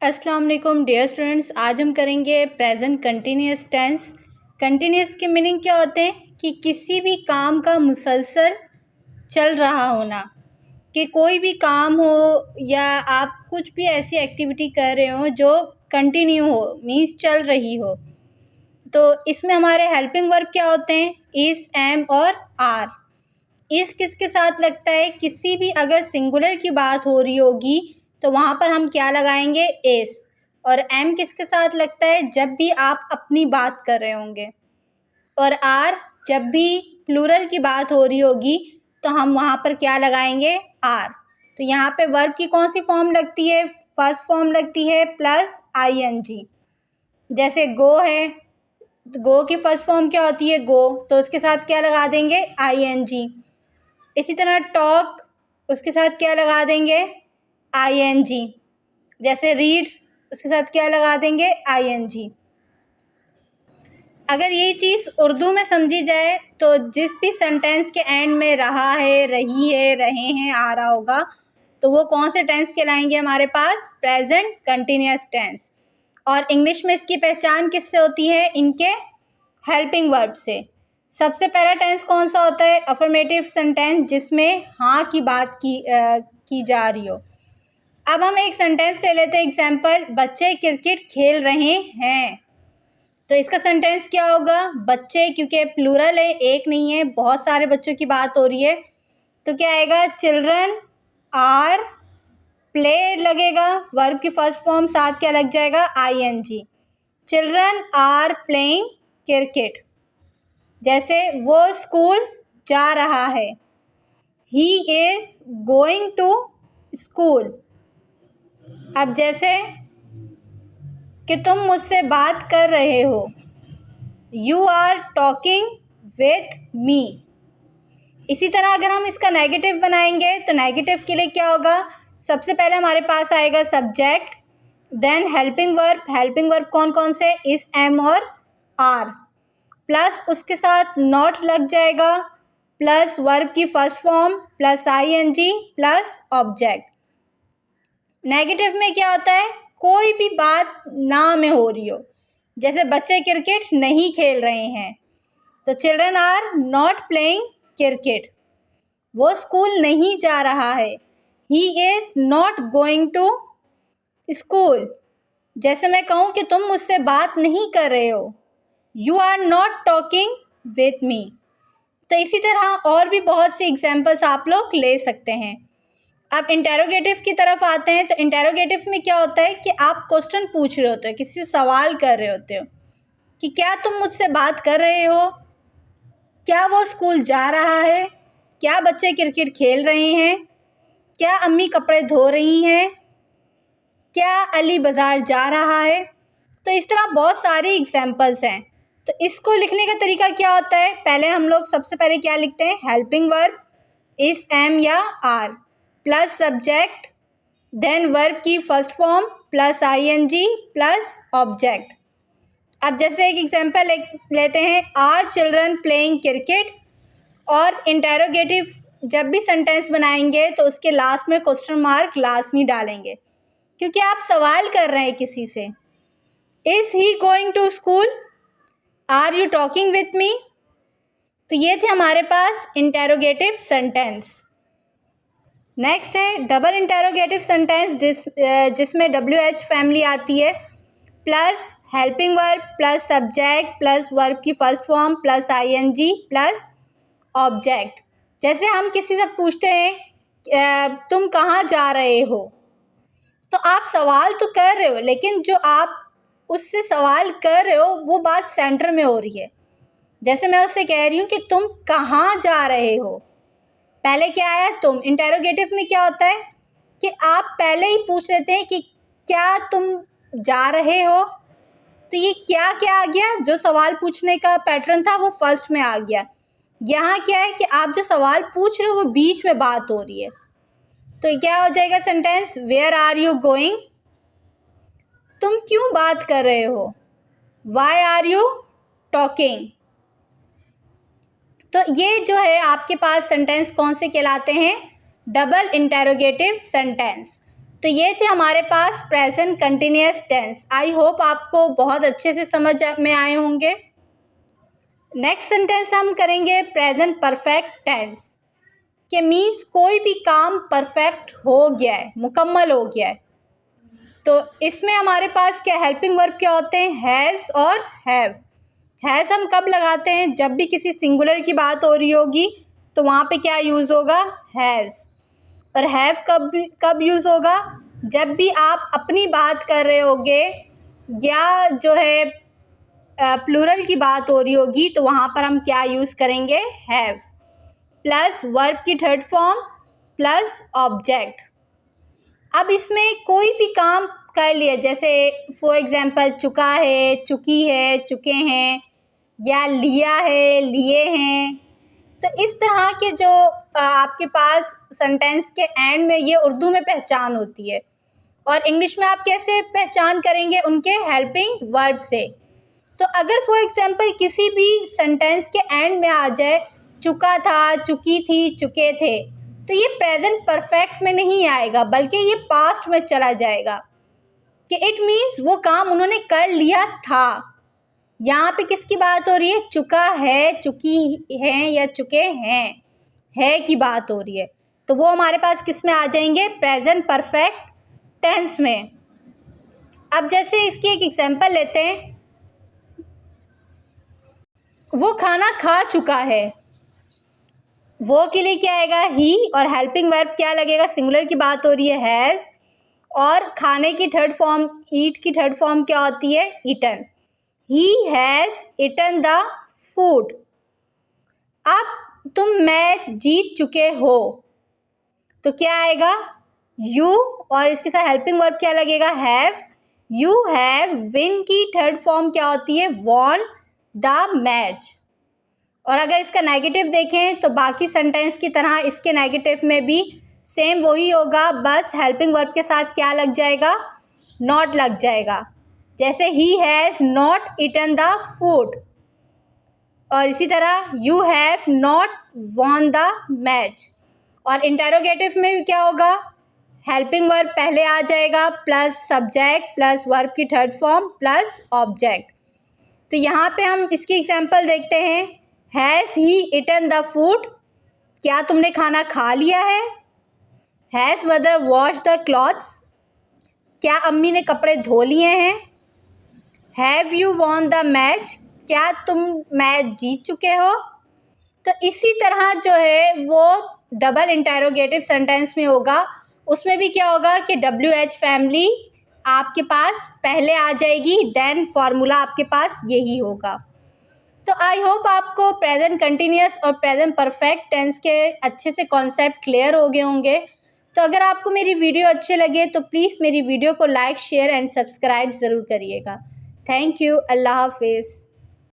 अस्सलाम वालेकुम dear students. आज हम करेंगे प्रेजेंट कंटिन्यूस टेंस। कंटिन्यूस के मीनिंग क्या होते हैं कि किसी भी काम का मुसलसल चल रहा होना, कि कोई भी काम हो या आप कुछ भी ऐसी एक्टिविटी कर रहे हो जो कंटिन्यू हो, मीन्स चल रही हो। तो इसमें हमारे हेल्पिंग वर्ब क्या होते हैं? इज़, एम और आर। इस किसके साथ लगता है? किसी भी अगर सिंगुलर की बात हो रही होगी तो वहाँ पर हम क्या लगाएंगे? इस। और एम किसके साथ लगता है? जब भी आप अपनी बात कर रहे होंगे। और आर जब भी प्लूरल की बात हो रही होगी तो हम वहाँ पर क्या लगाएंगे? आर। तो यहाँ पे वर्ब की कौन सी फॉर्म लगती है? फर्स्ट फॉर्म लगती है प्लस ING। जैसे गो है, गो की फर्स्ट फॉर्म क्या होती है? गो। तो उसके साथ क्या लगा देंगे? ING। इसी तरह टॉक, उसके साथ क्या लगा देंगे? ING। जैसे रीड, उसके साथ क्या लगा देंगे? ING। अगर यही चीज़ उर्दू में समझी जाए तो जिस भी सेंटेंस के एंड में रहा है, रही है, रहे हैं आ रहा होगा, तो वो कौन से टेंस कहलाएंगे हमारे पास? Present continuous tense. और इंग्लिश में इसकी पहचान किससे होती है? इनके हेल्पिंग वर्ब से। सबसे पहला टेंस कौन सा होता है? अफर्मेटिव सेंटेंस, जिसमें हाँ की बात की जा रही हो। अब हम एक सेंटेंस ले लेते हैं एग्जाम्पल, बच्चे क्रिकेट खेल रहे हैं। तो इसका सेंटेंस क्या होगा? बच्चे, क्योंकि प्लूरल है, एक नहीं है, बहुत सारे बच्चों की बात हो रही है, तो क्या आएगा? चिल्ड्रन आर प्ले लगेगा, वर्ब की फर्स्ट फॉर्म, साथ क्या लग जाएगा? ING। Children are playing cricket. जैसे वो स्कूल जा रहा है, he is going to school. अब जैसे कि तुम मुझसे बात कर रहे हो, you are talking with me. इसी तरह अगर हम इसका नेगेटिव बनाएंगे तो नेगेटिव के लिए क्या होगा? सबसे पहले हमारे पास आएगा subject, then helping verb. Helping verb कौन कौन से? इस, एम और आर। प्लस उसके साथ नॉट लग जाएगा, प्लस वर्ब की first form, plus ING, plus object. Negative में क्या होता है? कोई भी बात ना में हो रही हो, जैसे बच्चे क्रिकेट नहीं खेल रहे हैं, तो children are not playing cricket. वो स्कूल नहीं जा रहा है, he is not going to school. जैसे मैं कहूँ कि तुम मुझसे बात नहीं कर रहे हो, you are not talking with me. तो इसी तरह और भी बहुत सी एग्जाम्पल्स आप लोग ले सकते हैं। अब इंटेरोगेटिव की तरफ आते हैं। तो इंटेरोगेटिव में क्या होता है कि आप क्वेश्चन पूछ रहे होते हो, किसी से सवाल कर रहे होते हो कि क्या तुम मुझसे बात कर रहे हो, क्या वो स्कूल जा रहा है, क्या बच्चे क्रिकेट खेल रहे हैं, क्या अम्मी कपड़े धो रही हैं, क्या अली बाज़ार जा रहा है। तो इस तरह बहुत सारी एग्जाम्पल्स हैं। तो इसको लिखने का तरीका क्या होता है? पहले हम लोग सबसे पहले क्या लिखते हैं? हेल्पिंग वर्ब, इस, एम या are, plus subject, then verb की first form, plus ING, plus object. अब जैसे एक एग्जांपल लेते हैं, आर चिल्ड्रन प्लेइंग क्रिकेट। और इंटेरोगेटिव जब भी सेंटेंस बनाएंगे तो उसके लास्ट में क्वेश्चन मार्क लाजमी डालेंगे, क्योंकि आप सवाल कर रहे हैं किसी से। Is he going to school, are you talking with me. तो ये थे हमारे पास इंटेरोगेटिव सेंटेंस। नेक्स्ट है डबल इंटेरोगेटिव सेंटेंस, जिसमें WH फैमिली आती है, plus helping verb, plus subject, plus verb की first form, plus ING, plus object. जैसे हम किसी से पूछते हैं तुम कहाँ जा रहे हो, तो आप सवाल तो कर रहे हो, लेकिन जो आप उससे सवाल कर रहे हो वो बात सेंटर में हो रही है। जैसे मैं उससे कह रही हूँ कि तुम कहाँ जा रहे हो, पहले क्या आया? तुम। इंटेरोगेटिव में क्या होता है कि आप पहले ही पूछ लेते हैं कि क्या तुम जा रहे हो। तो ये क्या क्या आ गया? जो सवाल पूछने का पैटर्न था वो फर्स्ट में आ गया। यहाँ क्या है कि आप जो सवाल पूछ रहे हो वो बीच में बात हो रही है। तो क्या हो जाएगा sentence? Where are you going, तुम क्यों बात कर रहे हो, वाई आर यू टॉकिंग। तो ये जो है आपके पास सेंटेंस कौन से कहलाते हैं? Double interrogative sentence. तो ये थे हमारे पास present continuous tense. I hope आपको बहुत अच्छे से समझ में आए होंगे। नेक्स्ट सेंटेंस हम करेंगे प्रेजेंट परफेक्ट टेंस, के मीन्स कोई भी काम परफेक्ट हो गया है, मुकम्मल हो गया है। तो इसमें हमारे पास क्या हेल्पिंग वर्ब क्या होते हैं, हैज़ और हैव। हैज़ हम कब लगाते हैं, जब भी किसी सिंगुलर की बात हो रही होगी तो वहाँ पे क्या यूज़ होगा, हैज़। और हैव कब यूज़ होगा, जब भी आप अपनी बात कर रहे होगे या जो है प्लूरल की बात हो रही होगी तो वहाँ पर हम क्या यूज़ करेंगे, हैव प्लस वर्ब की थर्ड फॉर्म प्लस ऑब्जेक्ट। अब इसमें कोई भी काम कर लिया, जैसे फॉर एग्जांपल चुका है, चुकी है, चुके हैं, या लिया है, लिए हैं। तो इस तरह के जो आपके पास सेंटेंस के एंड में ये उर्दू में पहचान होती है, और इंग्लिश में आप कैसे पहचान करेंगे, उनके हेल्पिंग वर्ब से। तो अगर फॉर एग्जांपल किसी भी सेंटेंस के एंड में आ जाए चुका था, चुकी थी, चुके थे, तो ये प्रेजेंट परफेक्ट में नहीं आएगा, बल्कि ये पास्ट में चला जाएगा, कि इट मीन्स वो काम उन्होंने कर लिया था। यहाँ पे किसकी बात हो रही है, चुका है, चुकी है या चुके हैं, है की बात हो रही है। तो वो हमारे पास किस में आ जाएंगे, प्रेजेंट परफेक्ट टेंस में। अब जैसे इसकी एक एग्जांपल लेते हैं, वो खाना खा चुका है, वो के लिए क्या आएगा, ही, और हेल्पिंग वर्ब क्या लगेगा, सिंगुलर की बात हो रही है, हैज़, और खाने की थर्ड फॉर्म, ईट की थर्ड फॉर्म क्या होती है, eaten. He has eaten the food. अब तुम मैच जीत चुके हो, तो क्या आएगा, यू, और इसके साथ हेल्पिंग वर्ब क्या लगेगा, हैव। यू हैव विन की थर्ड फॉर्म क्या होती है, वॉन द मैच। और अगर इसका नेगेटिव देखें तो बाकी सेंटेंस की तरह इसके नेगेटिव में भी सेम वही होगा, बस हेल्पिंग वर्ब के साथ क्या लग जाएगा, नॉट लग जाएगा। जैसे he has not eaten the food, और इसी तरह you have not won the match. और इंटेरोगेटिव में भी क्या होगा, हेल्पिंग वर्ब पहले आ जाएगा प्लस सब्जेक्ट प्लस वर्ब की थर्ड फॉर्म प्लस ऑब्जेक्ट। तो यहाँ पे हम इसकी एग्जांपल देखते हैं, has he eaten the food, क्या तुमने खाना खा लिया है। Has mother wash the clothes, क्या अम्मी ने कपड़े धो लिए हैं। Have you von the match, क्या तुम मैच जीत चुके हो। तो इसी तरह जो है वो डबल इंटेरोगेटिव सेंटेंस में होगा, उसमें भी क्या होगा कि WH फैमिली आपके पास पहले आ जाएगी, देन फार्मूला आपके पास यही होगा। तो आई होप आपको प्रेजेंट कंटिन्यूअस और प्रेजेंट परफेक्ट टेंस के अच्छे से कॉन्सेप्ट क्लियर हो गए होंगे। तो अगर आपको मेरी वीडियो अच्छे लगे तो प्लीज़ मेरी वीडियो को लाइक, शेयर एंड सब्सक्राइब ज़रूर करिएगा। Thank you. अल्लाह हाफिज़।